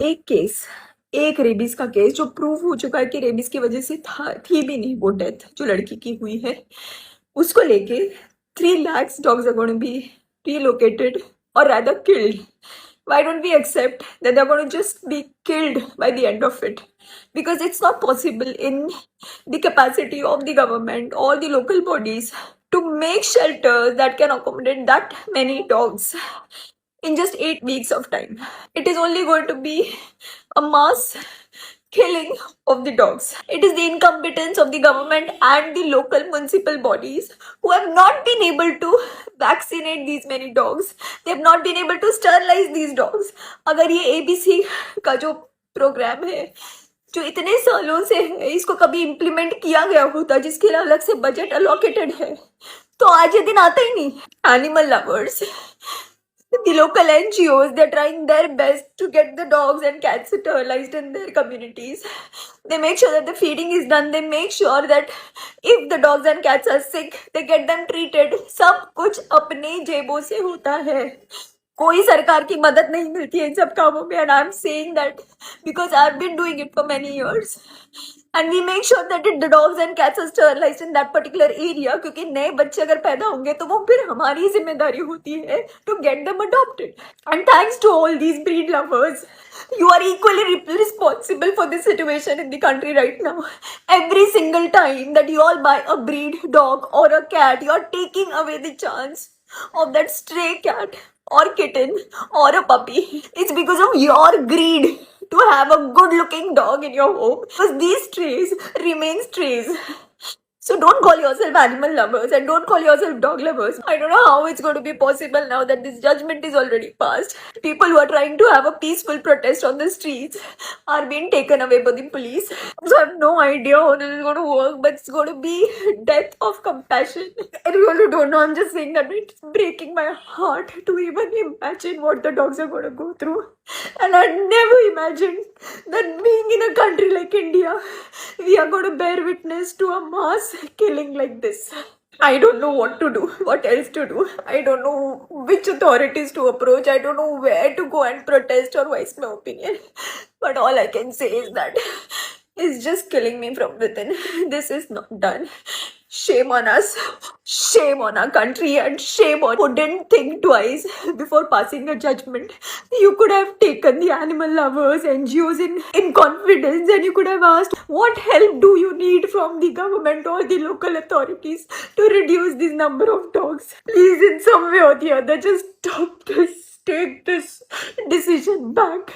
एक केस, एक रेबीज का केस जो प्रूव हो चुका है कि रेबीज की वजह से थी भी नहीं वो डेथ जो लड़की की हुई है, उसको लेके 3 lakhs dogs are going to be relocated or rather killed. Why don't we accept that they're going to just be killed by the end of it? Because it's not possible in the capacity of the government or the local bodies to make shelters that can accommodate that many dogs in just 8 weeks of time. It is only going to be a mass killing of the dogs. It is the incompetence of the government and the local municipal bodies who have not been able to vaccinate these many dogs. They have not been able to sterilize these dogs. अगर ये ABC का जो programme है जो इतने सालों से है इसको कभी इम्प्लीमेंट किया गया होता जिसके लिए अलग से बजट अलोकेटेड है तो आज ये दिन आता ही नहीं. Animal lovers, the local NGOs, they're trying their best to get the dogs and cats sterilized in their communities. They make sure that the feeding is done. They make sure that if the dogs and cats are sick, they get them treated. सब कुछ अपने जेबों से होता है. कोई सरकार की मदद नहीं मिलती है इन सब कामों में. And I'm saying that because I've been doing it for many years. And we make sure that the dogs and cats are sterilized in that particular area क्योंकि नए बच्चे अगर पैदा होंगे तो वो फिर हमारी जिम्मेदारी होती है to get them adopted. And thanks to all these breed lovers, you are equally responsible for the situation in the country right now. Every single time that you all buy a breed dog or a cat, you are taking away the chance of that stray cat or kitten or a puppy. It's because of your greed to have a good looking dog in your home because these strays remain strays. So don't call yourself animal lovers and don't call yourself dog lovers. I don't know how it's going to be possible now that this judgment is already passed. People who are trying to have a peaceful protest on the streets are being taken away by the police. So I have no idea how this is going to work, but it's going to be death of compassion. I really don't know. I'm just saying that it's breaking my heart to even imagine what the dogs are going to go through. And I never imagined that being in a country like India, we are going to bear witness to a mass killing like this. I don't know what to do, what else to do. I don't know which authorities to approach. I don't know where to go and protest or voice my opinion. But all I can say is that it's just killing me from within. This is not done. Shame on us, shame on our country, and shame on who didn't think twice before passing a judgment. You could have taken the animal lovers, NGOs in confidence, and you could have asked, what help do you need from the government or the local authorities to reduce this number of dogs? Please, in some way or the other, just stop this. Take this decision back.